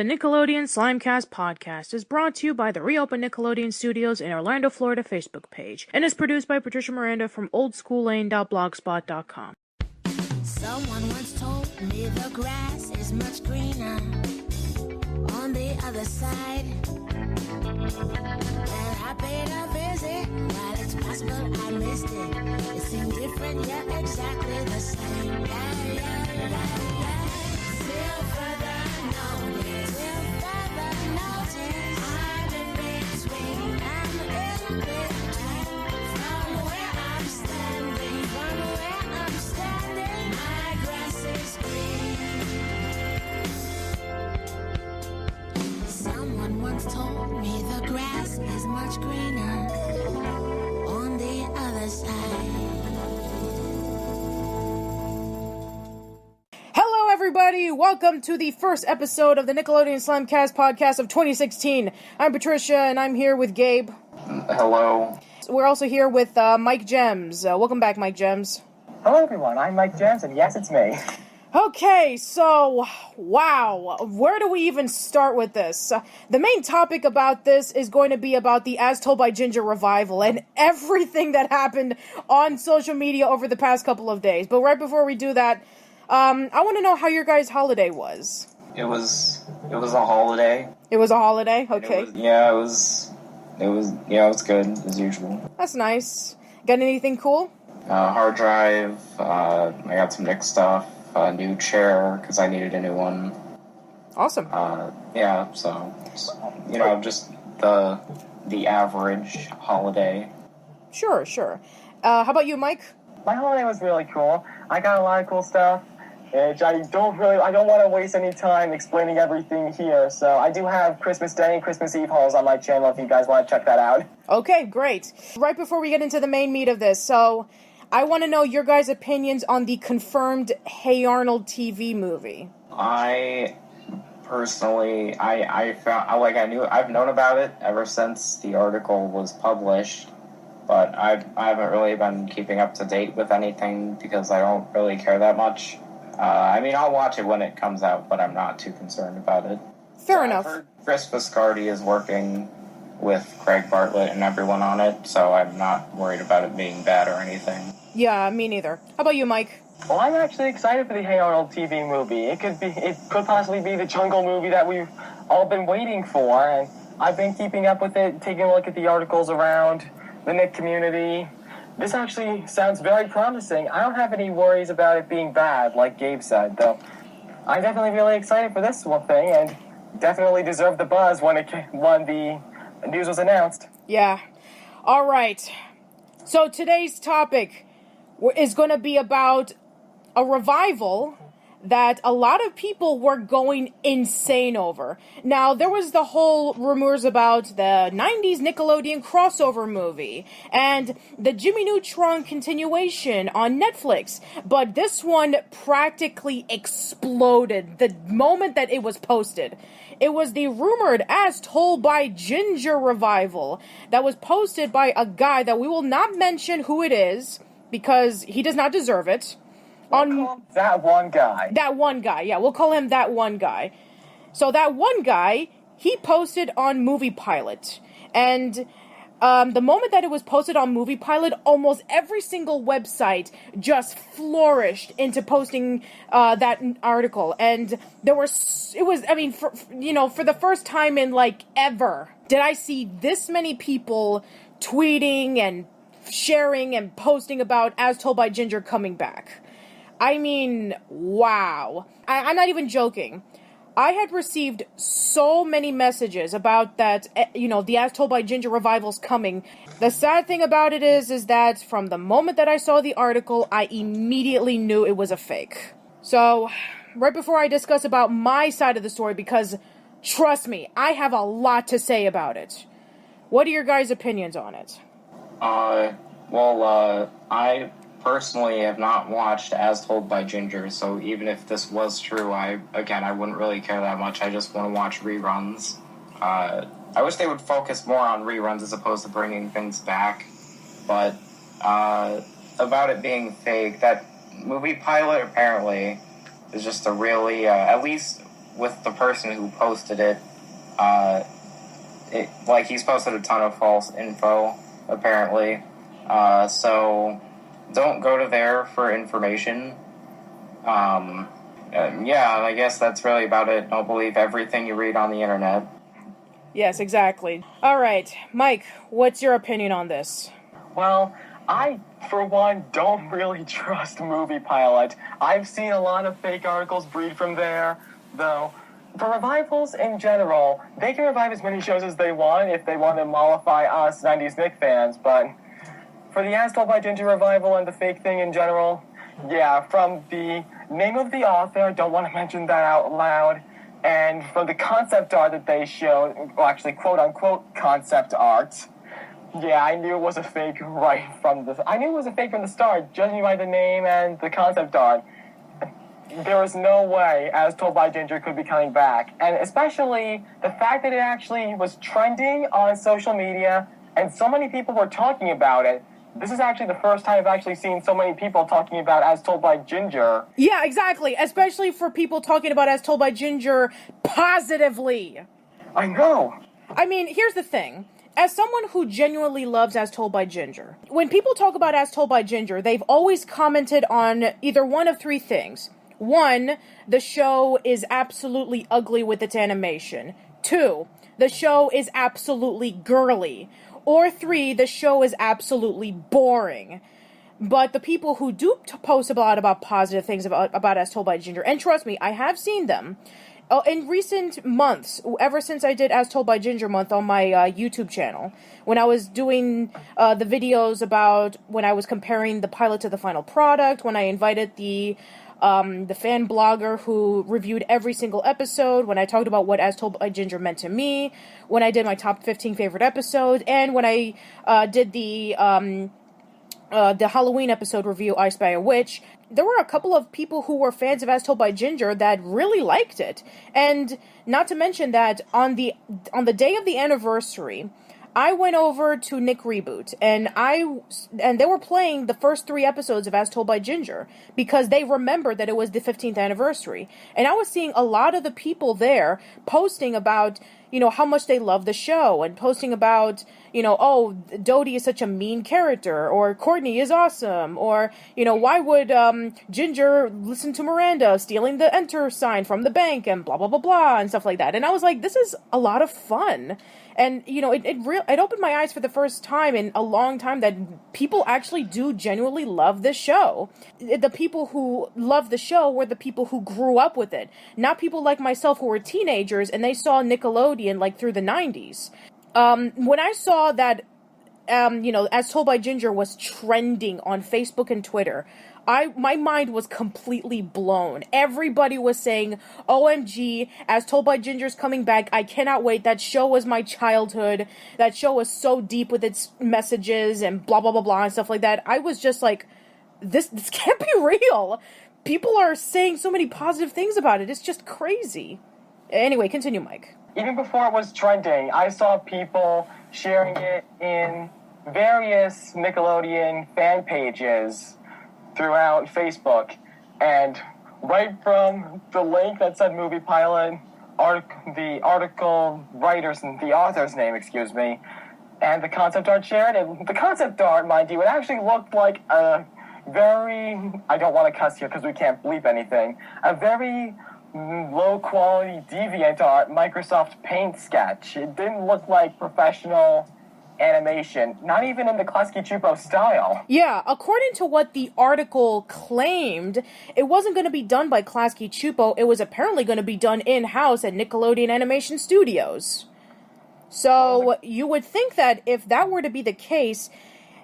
The Nickelodeon Slimecast Podcast is brought to you by the reopened Nickelodeon Studios in Orlando, Florida Facebook page, and is produced by Patricia Miranda from oldschoollane.blogspot.com. Someone once told me the grass is much greener on the other side. And I paid a visit. While it's possible I missed it, it seemed different, yet exactly the same. Yeah. Till further notice, I'm in between. I'm in between. From where I'm standing, my grass is green. Someone once told me the grass is much greener on the other side. Hello, everybody! Welcome to the first episode of the Nickelodeon Slimecast Podcast of 2016. I'm Patricia, and I'm here with Gabe. Hello. We're also here with MikeJEHMSZ. Welcome back, MikeJEHMSZ. Hello, everyone. I'm MikeJEHMSZ, and yes, it's me. Okay, so, wow, where do we even start with this? The main topic about this is going to be about the As Told by Ginger revival and everything that happened on social media over the past couple of days. But right before we do that, I want to know how your guys' holiday was. It was a holiday. It was a holiday? Okay. It was good, as usual. That's nice. Got anything cool? Hard drive, I got some Nick stuff, a new chair, because I needed a new one. Awesome. Just the average holiday. Sure. How about you, Mike? My holiday was really cool. I got a lot of cool stuff, which I don't want to waste any time explaining everything here. So I do have Christmas Day and Christmas Eve hauls on my channel if you guys want to check that out. Okay, great. Right before we get into the main meat of this, so I want to know your guys' opinions on the confirmed Hey Arnold TV movie. I personally, I've known about it ever since the article was published. But I haven't really been keeping up to date with anything because I don't really care that much. I'll watch it when it comes out, but I'm not too concerned about it. Fair enough. I've heard Chris Viscardi is working with Craig Bartlett and everyone on it, so I'm not worried about it being bad or anything. Yeah, me neither. How about you, Mike? Well, I'm actually excited for the Hey Arnold TV movie. It could possibly be the Jungle movie that we've all been waiting for, and I've been keeping up with it, taking a look at the articles around the Nick community. This actually sounds very promising. I don't have any worries about it being bad, like Gabe said, though. I'm definitely really excited for this one thing, and definitely deserved the buzz when the news was announced. Yeah. All right. So today's topic is going to be about a revival that a lot of people were going insane over. Now, there was the whole rumors about the 90s Nickelodeon crossover movie and the Jimmy Neutron continuation on Netflix, but this one practically exploded the moment that it was posted. It was the rumored As Told by Ginger revival that was posted by a guy that we will not mention who it is because he does not deserve it. We'll call him that one guy. That one guy, yeah, we'll call him that one guy. So that one guy, he posted on MoviePilot. And the moment that it was posted on MoviePilot, almost every single website just flourished into posting that article. And for the first time in, ever, did I see this many people tweeting and sharing and posting about As Told by Ginger coming back. I mean, wow. I'm not even joking. I had received so many messages about that, the As Told by Ginger revival's coming. The sad thing about it is that from the moment that I saw the article, I immediately knew it was a fake. So, right before I discuss about my side of the story, because, trust me, I have a lot to say about it. What are your guys' opinions on it? I personally have not watched As Told by Ginger, so even if this was true, I wouldn't really care that much. I just want to watch reruns. I wish they would focus more on reruns as opposed to bringing things back. But about it being fake, that MoviePilot apparently is just a really, at least with the person who posted it, he's posted a ton of false info, apparently. So don't go to there for information. I guess that's really about it. Don't believe everything you read on the internet. Yes, exactly. All right, Mike, what's your opinion on this? Well, I, for one, don't really trust MoviePilot. I've seen a lot of fake articles breed from there, though. For revivals in general, they can revive as many shows as they want if they want to mollify us 90s Nick fans, but for the As Told by Ginger revival and the fake thing in general, yeah, from the name of the author, I don't want to mention that out loud, and from the concept art that they showed, well, actually, quote-unquote concept art, yeah, I knew it was a fake from the start, judging by the name and the concept art. There was no way As Told by Ginger could be coming back, and especially the fact that it actually was trending on social media, and so many people were talking about it. This is actually the first time I've actually seen so many people talking about As Told by Ginger. Yeah, exactly. Especially for people talking about As Told by Ginger positively. I know. I mean, here's the thing. As someone who genuinely loves As Told by Ginger, when people talk about As Told by Ginger, they've always commented on either one of three things. 1, the show is absolutely ugly with its animation. 2, the show is absolutely girly. Or 3, the show is absolutely boring. But the people who do post a lot about positive things about As Told by Ginger, and trust me, I have seen them, in recent months, ever since I did As Told by Ginger month on my YouTube channel, when I was doing the videos about when I was comparing the pilot to the final product, when I invited the fan blogger who reviewed every single episode, when I talked about what As Told by Ginger meant to me, when I did my top 15 favorite episodes, and when I did the Halloween episode review, I Spy a Witch, there were a couple of people who were fans of As Told by Ginger that really liked it. And not to mention that on the day of the anniversary, I went over to Nick Reboot, and they were playing the first 3 episodes of As Told by Ginger, because they remembered that it was the 15th anniversary. And I was seeing a lot of the people there posting about, how much they love the show, and posting about, oh, Dodie is such a mean character, or Courtney is awesome, or, why would Ginger listen to Miranda stealing the enter sign from the bank, and blah, blah, blah, blah, and stuff like that. And I was like, this is a lot of fun. And, it opened my eyes for the first time in a long time that people actually do genuinely love this show. The people who love the show were the people who grew up with it. Not people like myself who were teenagers and they saw Nickelodeon through the 90s. When I saw that, As Told by Ginger was trending on Facebook and Twitter, my mind was completely blown. Everybody was saying, OMG, As Told by Ginger's coming back. I cannot wait. That show was my childhood. That show was so deep with its messages and blah, blah, blah, blah, and stuff like that. I was just like, this can't be real. People are saying so many positive things about it. It's just crazy. Anyway, continue, Mike. Even before it was trending, I saw people sharing it in various Nickelodeon fan pages throughout Facebook, and right from the link that said MoviePilot, the author's name, and the concept art shared, and the concept art, mind you, it actually looked like a very, I don't want to cuss here because we can't bleep anything, a very low-quality deviant art Microsoft Paint sketch. It didn't look like professional animation, not even in the Klasky Chupo style. Yeah, according to what the article claimed, it wasn't going to be done by Klasky Chupo. It was apparently going to be done in-house at Nickelodeon Animation Studios. So you would think that if that were to be the case,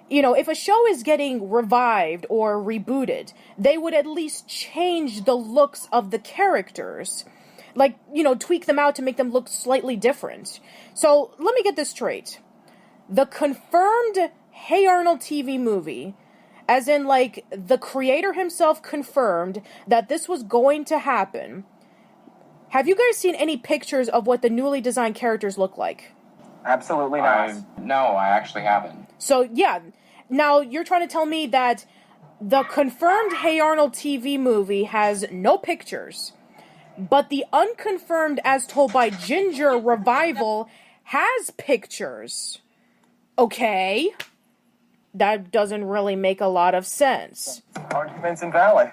if a show is getting revived or rebooted, they would at least change the looks of the characters. Tweak them out to make them look slightly different. So let me get this straight. The confirmed Hey Arnold TV movie, as in, the creator himself confirmed that this was going to happen. Have you guys seen any pictures of what the newly designed characters look like? Absolutely not. No, I actually haven't. So, yeah. Now, you're trying to tell me that the confirmed Hey Arnold TV movie has no pictures, but the unconfirmed As Told by Ginger revival has pictures. Okay. That doesn't really make a lot of sense. Arguments invalid.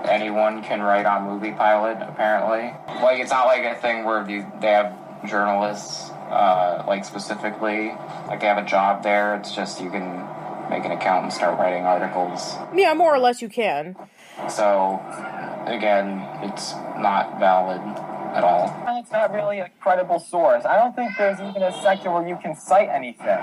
Anyone can write on MoviePilot, apparently. Like, it's not like a thing where they have journalists, like, specifically, like, they have a job there. It's just you can make an account and start writing articles. Yeah, more or less you can. So, again, it's not valid at all. It's not really a credible source. I don't think there's even a section where you can cite anything.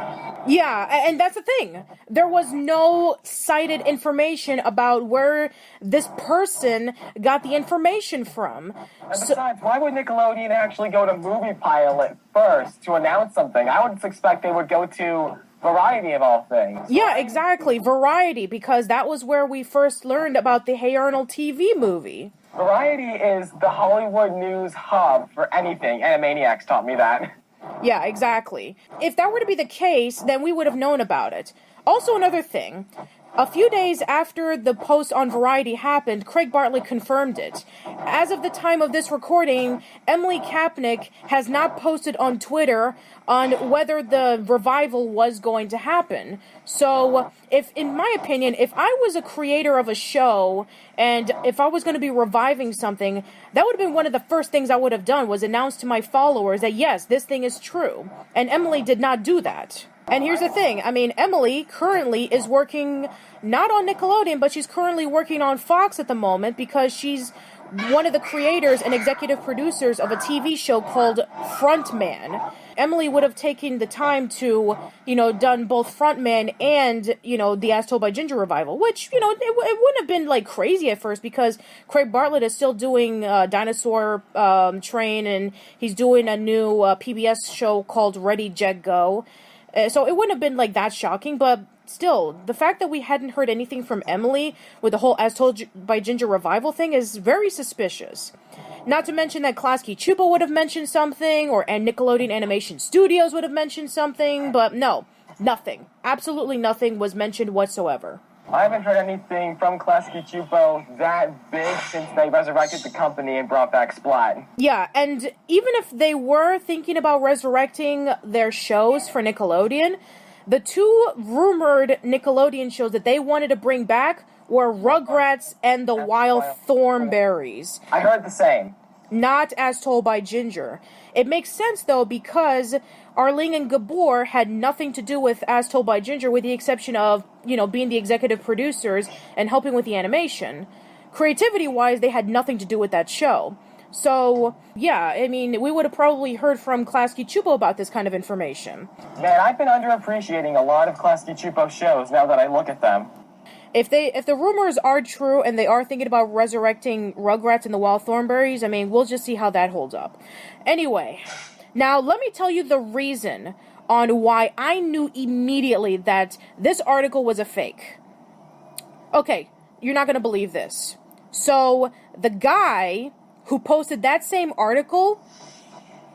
Yeah, and that's the thing. There was no cited information about where this person got the information from. And besides, why would Nickelodeon actually go to MoviePilot first to announce something? I would expect they would go to Variety of all things. Yeah, exactly. Variety, because that was where we first learned about the Hey Arnold TV movie. Variety is the Hollywood news hub for anything. Animaniacs taught me that. Yeah, exactly. If that were to be the case, then we would have known about it. Also, another thing. A few days after the post on Variety happened, Craig Bartlett confirmed it. As of the time of this recording, Emily Kapnick has not posted on Twitter on whether the revival was going to happen. So, in my opinion, if I was a creator of a show, and if I was going to be reviving something, that would have been one of the first things I would have done, was announce to my followers that yes, this thing is true. And Emily did not do that. And here's the thing, I mean, Emily currently is working not on Nickelodeon, but she's currently working on Fox at the moment because she's one of the creators and executive producers of a TV show called Frontman. Emily would have taken the time to, done both Frontman and, the As Told by Ginger revival, which, it wouldn't have been, like, crazy at first because Craig Bartlett is still doing Dinosaur Train, and he's doing a new PBS show called Ready, Jet, Go. So it wouldn't have been, like, that shocking, but still, the fact that we hadn't heard anything from Emily with the whole As Told by Ginger revival thing is very suspicious. Not to mention that Klasky Csupo would have mentioned something, and Nickelodeon Animation Studios would have mentioned something, but no, nothing. Absolutely nothing was mentioned whatsoever. I haven't heard anything from Klasky Csupo that big since they resurrected the company and brought back Splat. Yeah, and even if they were thinking about resurrecting their shows for Nickelodeon, the two rumored Nickelodeon shows that they wanted to bring back were Rugrats and the Wild Thornberrys. I heard the same. Not As Told by Ginger. It makes sense, though, because Arlene and Gabor had nothing to do with As Told by Ginger, with the exception of, being the executive producers and helping with the animation. Creativity-wise, they had nothing to do with that show. So, yeah, I mean, we would have probably heard from Klasky Csupo about this kind of information. Man, I've been underappreciating a lot of Klasky Csupo shows now that I look at them. If the rumors are true and they are thinking about resurrecting Rugrats and the Wild Thornberrys, I mean, we'll just see how that holds up. Anyway, now let me tell you the reason on why I knew immediately that this article was a fake. Okay, you're not going to believe this. So, the guy who posted that same article,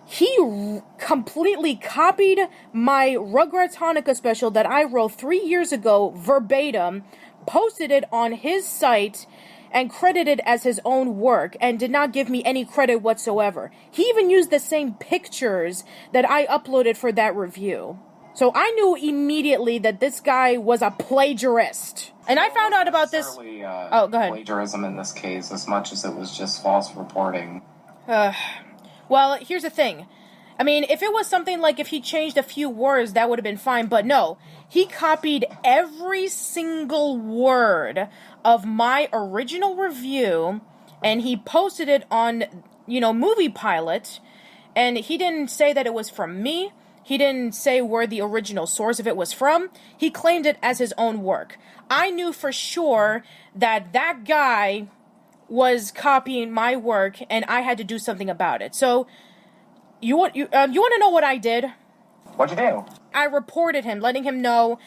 he completely copied my Rugrats Hanukkah special that I wrote 3 years ago, verbatim, posted it on his site, and credited as his own work, and did not give me any credit whatsoever. He even used the same pictures that I uploaded for that review. So I knew immediately that this guy was a plagiarist. And I found out about this... Go ahead. Plagiarism in this case, as much as it was just false reporting. Well, here's the thing. I mean, if it was something like if he changed a few words, that would have been fine. But no, he copied every single word of my original review, and he posted it on, MoviePilot, and he didn't say that it was from me. He didn't say where the original source of it was from. He claimed it as his own work. I knew for sure that that guy was copying my work, and I had to do something about it. So... You want to know what I did? What'd you do? I reported him, letting him know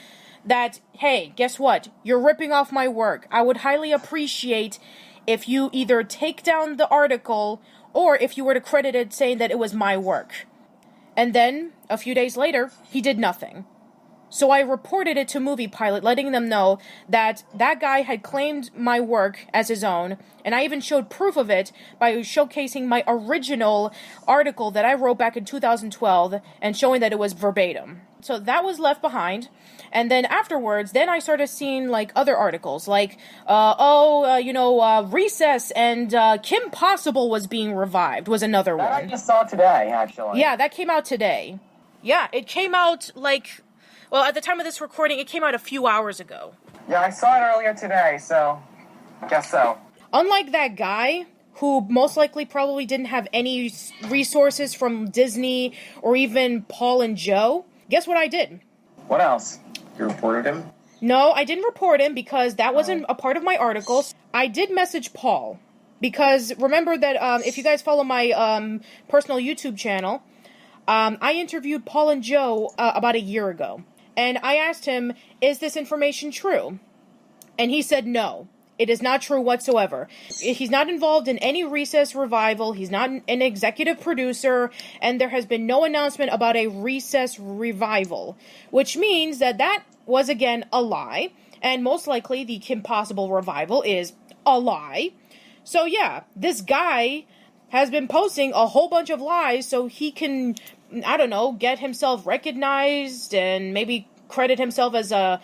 that, hey, guess what? You're ripping off my work. I would highly appreciate if you either take down the article or if you were to credit it saying that it was my work. And then, a few days later, he did nothing. So I reported it to MoviePilot, letting them know that that guy had claimed my work as his own, and I even showed proof of it by showcasing my original article that I wrote back in 2012 and showing that it was verbatim. So that was left behind, and then afterwards, then I started seeing, like, other articles, like, Recess and Kim Possible was being revived, was another That one. I just saw today, actually. Yeah, that came out today. Yeah, it came out, like... Well, at the time of this recording, it came out a few hours ago. Yeah, I saw it earlier today, so I guess so. Unlike that guy, who most likely probably didn't have any resources from Disney or even Paul and Joe, guess what I did? What else? You reported him? No, I didn't report him because that wasn't a part of my articles. I did message Paul, because remember that if you guys follow my personal YouTube channel, I interviewed Paul and Joe about a year ago. And I asked him, is this information true? And he said no. It is not true whatsoever. He's not involved in any Recess revival. He's not an executive producer. And there has been no announcement about a Recess revival. Which means that that was, again, a lie. And most likely the Kim Possible revival is a lie. So yeah, this guy has been posting a whole bunch of lies so he can, I don't know, get himself recognized and maybe credit himself as a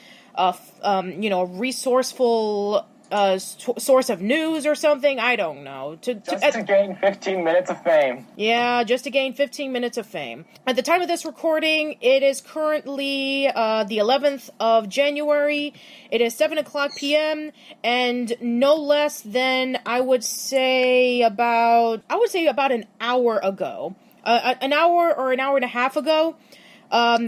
resourceful source of news or something. I don't know. Just to gain 15 minutes of fame. Yeah, just to gain 15 minutes of fame. At the time of this recording, it is currently the 11th of January. It is 7 o'clock p.m. and no less than, I would say about an hour ago. An hour or an hour and a half ago,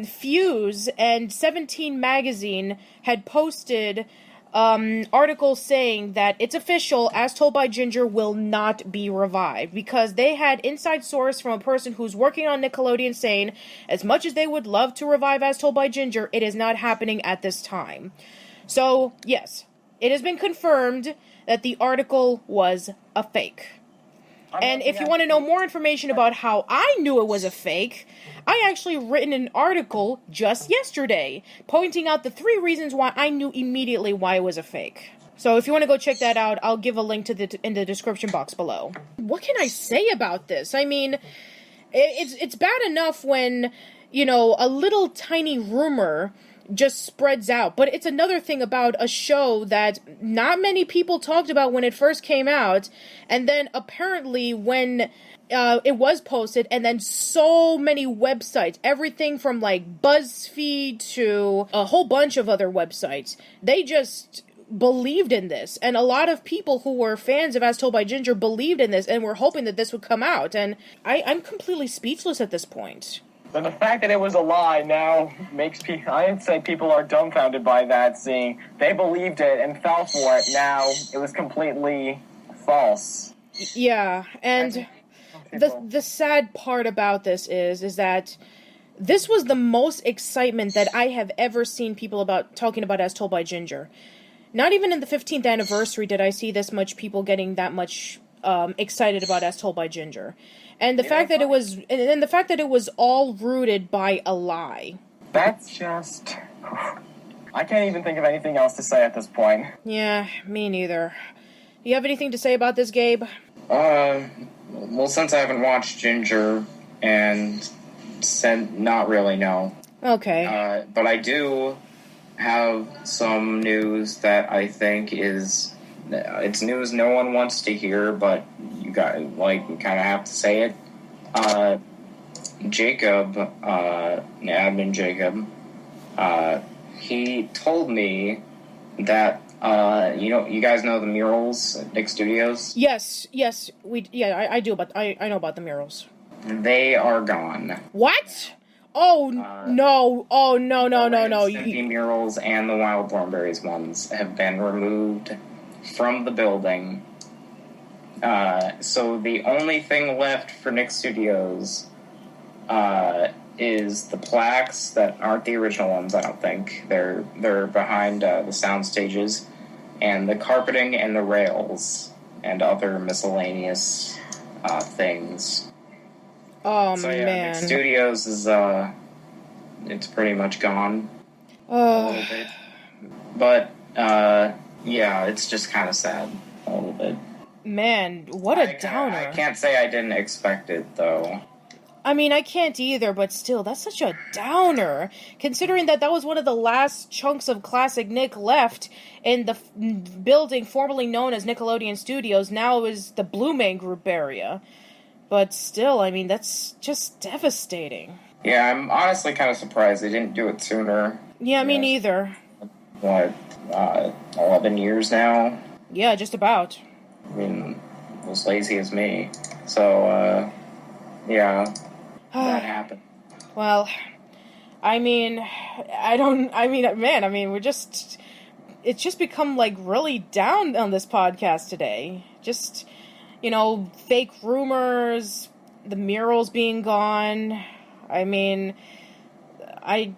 Fuse and 17 Magazine had posted articles saying that it's official, As Told by Ginger will not be revived, because they had inside source from a person who's working on Nickelodeon saying, as much as they would love to revive As Told by Ginger, it is not happening at this time. So, yes, it has been confirmed that the article was a fake. And if you want to know more information about how I knew it was a fake, I actually written an article just yesterday pointing out the 3 reasons why I knew immediately why it was a fake. So if you want to go check that out, I'll give a link in the description box below. What can I say about this? I mean, it's bad enough when, a little tiny rumor just spreads out. But it's another thing about a show that not many people talked about when it first came out, and then apparently when it was posted, and then so many websites, everything from like BuzzFeed to a whole bunch of other websites, they just believed in this, and a lot of people who were fans of As Told by Ginger believed in this and were hoping that this would come out, and I'm completely speechless at this point. But the fact that it was a lie now makes people, I'd say people are dumbfounded by that, seeing they believed it and fell for it. Now it was completely false. Yeah, and the sad part about this is that this was the most excitement that I have ever seen people talking about As Told by Ginger. Not even in the 15th anniversary did I see this much people getting that much excited about As Told by Ginger. And the fact that it was all rooted by a lie. That's just, I can't even think of anything else to say at this point. Yeah, me neither. Do you have anything to say about this, Gabe? Well, since I haven't watched Ginger and not really, no. Okay. But I do have some news that I think it's news no one wants to hear, but you kind of have to say it. Jacob, admin Jacob, he told me that, you guys know the murals at Nick Studios? Yes, I do, but I know about the murals. They are gone. What? Oh, no. Oh, no. The murals and the Wild Thornberries ones have been removed from the building. So the only thing left for Nick Studios is the plaques that aren't the original ones, I don't think. They're behind the sound stages, and the carpeting and the rails and other miscellaneous things. Oh, so, yeah, man. Nick Studios is it's pretty much gone. a little bit. But, yeah, it's just kind of sad a little bit. Man, what a downer. I can't say I didn't expect it, though. I mean, I can't either, but still, that's such a downer. Considering that was one of the last chunks of classic Nick left in the building formerly known as Nickelodeon Studios, now is the Blue Man Group area. But still, I mean, that's just devastating. Yeah, I'm honestly kind of surprised they didn't do it sooner. Yeah, me neither. What, 11 years now? Yeah, just about. I mean, as lazy as me. So, yeah, that happened. Well, I mean, it's just become, like, really down on this podcast today. Just, fake rumors, the murals being gone. I mean, I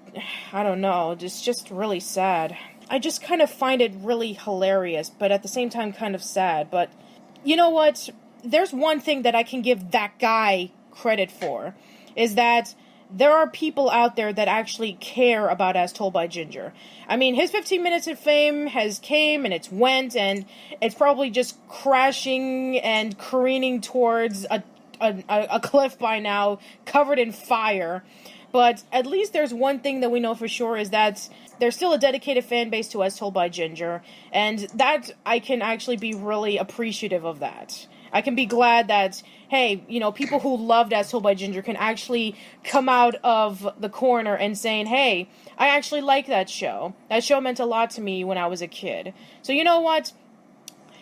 don't know, it's just really sad. I just kind of find it really hilarious, but at the same time kind of sad. But you know what? There's one thing that I can give that guy credit for, is that there are people out there that actually care about As Told by Ginger. I mean, his 15 minutes of fame has came and it's went, and it's probably just crashing and careening towards a cliff by now, covered in fire. But at least there's one thing that we know for sure, is that there's still a dedicated fan base to As Told by Ginger, and that I can actually be really appreciative of that. I can be glad that, hey, people who loved As Told by Ginger can actually come out of the corner and saying, hey, I actually like that show. That show meant a lot to me when I was a kid. So you know what?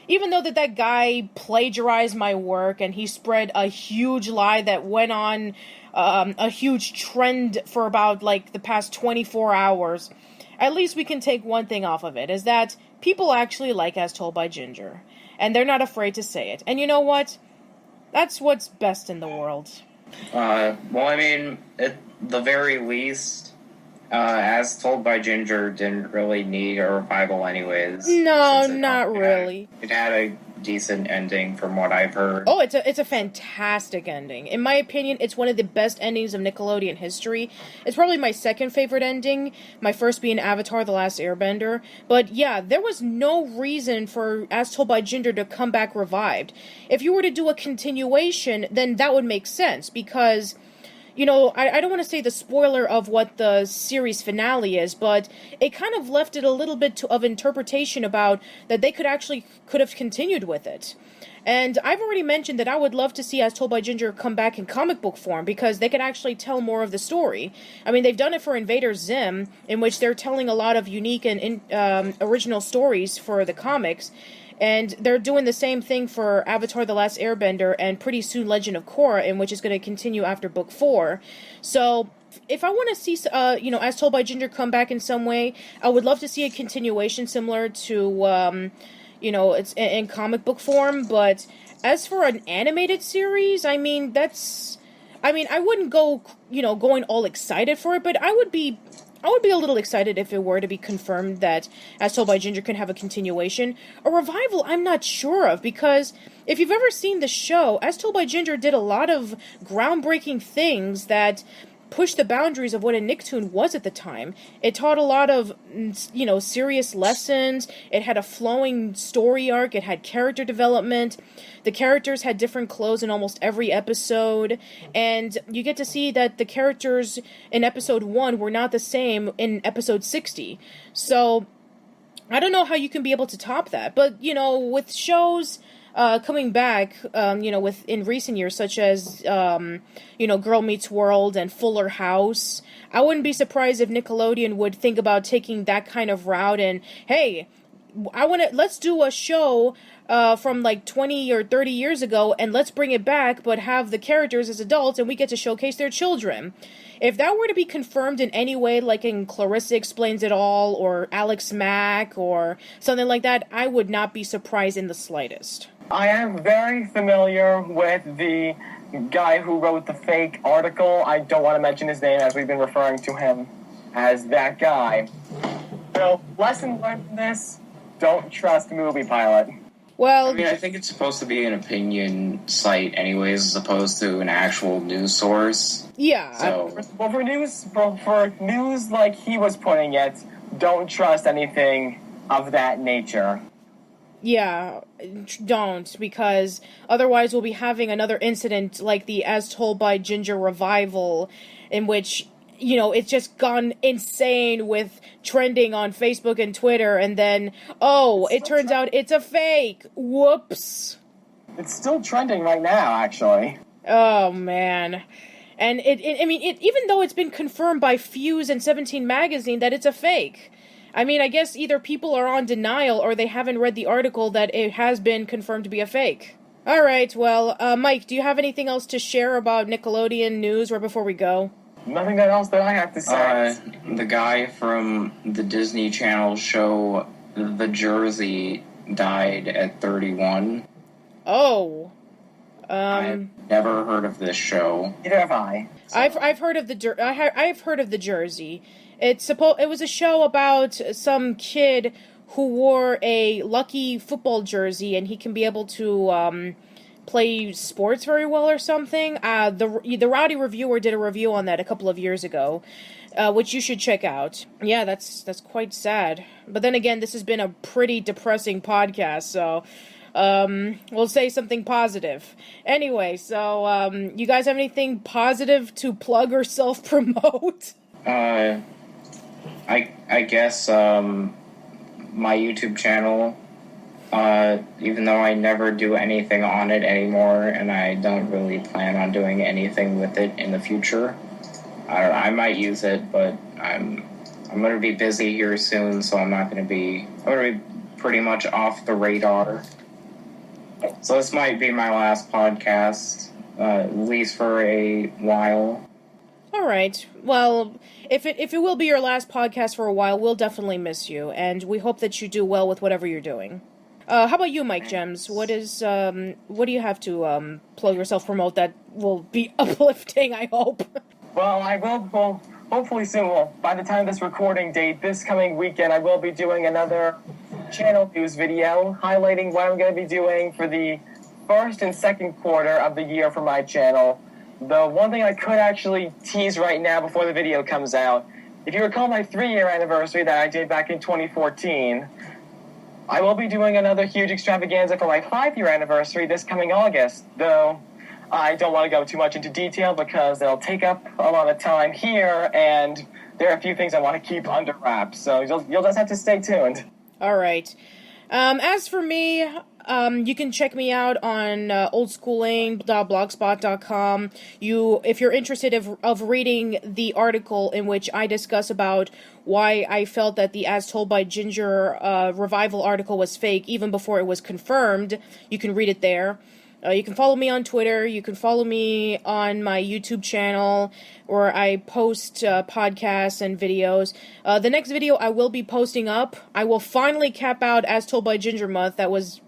Even though that guy plagiarized my work and he spread a huge lie that went on a huge trend for about, like, the past 24 hours, at least we can take one thing off of it, is that people actually like As Told by Ginger. And they're not afraid to say it. And you know what? That's what's best in the world. Well, I mean, at the very least, As Told by Ginger didn't really need a revival anyways. No, not really. It had a decent ending from what I've heard. Oh, it's a fantastic ending. In my opinion, it's one of the best endings of Nickelodeon history. It's probably my second favorite ending, my first being Avatar: The Last Airbender. But yeah, there was no reason for As Told by Ginger to come back revived. If you were to do a continuation, then that would make sense, because I don't want to say the spoiler of what the series finale is, but it kind of left it a little bit of interpretation about that they could have continued with it. And I've already mentioned that I would love to see As Told by Ginger come back in comic book form, because they could actually tell more of the story. I mean, they've done it for Invader Zim, in which they're telling a lot of unique and original stories for the comics. And they're doing the same thing for Avatar: The Last Airbender, and pretty soon Legend of Korra, in which is going to continue after Book 4. So if I want to see, As Told by Ginger come back in some way, I would love to see a continuation similar to, it's in comic book form. But as for an animated series, I wouldn't go, going all excited for it, but I would be a little excited if it were to be confirmed that As Told by Ginger can have a continuation. A revival, I'm not sure of, because if you've ever seen the show, As Told by Ginger did a lot of groundbreaking things that pushed the boundaries of what a Nicktoon was at the time. It taught a lot of, serious lessons. It had a flowing story arc. It had character development. The characters had different clothes in almost every episode. And you get to see that the characters in episode 1 were not the same in episode 60. So I don't know how you can be able to top that. But, with shows coming back, in recent years, such as, Girl Meets World and Fuller House, I wouldn't be surprised if Nickelodeon would think about taking that kind of route and, hey, let's do a show from like 20 or 30 years ago, and let's bring it back, but have the characters as adults, and we get to showcase their children. If that were to be confirmed in any way, like in Clarissa Explains It All, or Alex Mack, or something like that, I would not be surprised in the slightest. I am very familiar with the guy who wrote the fake article. I don't want to mention his name, as we've been referring to him as that guy. So, lesson learned from this, don't trust MoviePilot. Well, I think it's supposed to be an opinion site anyways, as opposed to an actual news source. Yeah. So, Well, for news like he was putting it, don't trust anything of that nature. Yeah, don't, because otherwise we'll be having another incident like the As Told by Ginger revival, in which, you know, it's just gone insane with trending on Facebook and Twitter, and then, oh, it turns out it's a fake. Whoops. It's still trending right now, actually. Oh, man. And even though it's been confirmed by Fuse and 17 Magazine that it's a fake, I mean, I guess either people are on denial or they haven't read the article that it has been confirmed to be a fake. Alright, well, Mike, do you have anything else to share about Nickelodeon news right before we go? Nothing else that I have to say. The guy from the Disney Channel show The Jersey died at 31. Oh. I've never heard of this show. Neither have I. I've heard of I've heard of The Jersey. It was a show about some kid who wore a lucky football jersey, and he can be able to play sports very well or something. The Rowdy Reviewer did a review on that a couple of years ago, which you should check out. Yeah, that's quite sad. But then again, this has been a pretty depressing podcast, so we'll say something positive. Anyway, so you guys have anything positive to plug or self-promote? I guess my YouTube channel, even though I never do anything on it anymore, and I don't really plan on doing anything with it in the future. I might use it, but I'm going to be busy here soon, so I'm going to be pretty much off the radar. So this might be my last podcast, at least for a while. All right. Well, if it will be your last podcast for a while, we'll definitely miss you, and we hope that you do well with whatever you're doing. How about you, MikeJEHMSZ? What do you have to plug yourself, promote that will be uplifting, I hope? Well, I will, hopefully soon, by the time of this recording date, this coming weekend, I will be doing another channel news video highlighting what I'm going to be doing for the first and second quarter of the year for my channel. The one thing I could actually tease right now before the video comes out, if you recall my 3-year anniversary that I did back in 2014, I will be doing another huge extravaganza for my 5-year anniversary this coming August, though I don't want to go too much into detail because it'll take up a lot of time here, and there are a few things I want to keep under wraps, so you'll just have to stay tuned. All right. As for me, you can check me out on oldschooling.blogspot.com. If you're interested of reading the article in which I discuss about why I felt that the As Told by Ginger revival article was fake even before it was confirmed, you can read it there. You can follow me on Twitter. You can follow me on my YouTube channel, where I post podcasts and videos. The next video I will be posting up, I will finally cap out As Told by Ginger month. That was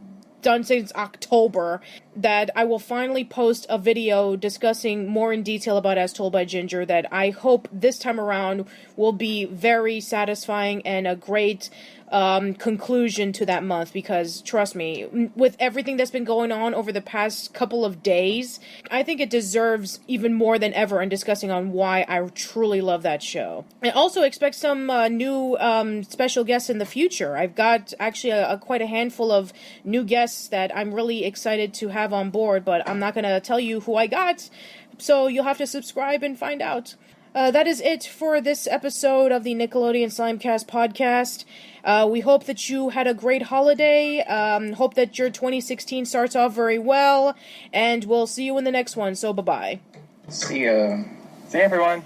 done since October. That I will finally post a video discussing more in detail about As Told by Ginger that I hope this time around will be very satisfying and a great conclusion to that month, because trust me, with everything that's been going on over the past couple of days, I think it deserves even more than ever in discussing on why I truly love that show. I also expect some new special guests in the future. I've got actually quite a handful of new guests that I'm really excited to have on board, but I'm not going to tell you who I got, so you'll have to subscribe and find out. That is it for this episode of the Nickelodeon Slimecast Podcast. We hope that you had a great holiday, hope that your 2016 starts off very well, and we'll see you in the next one, so bye-bye. See ya. See you, everyone.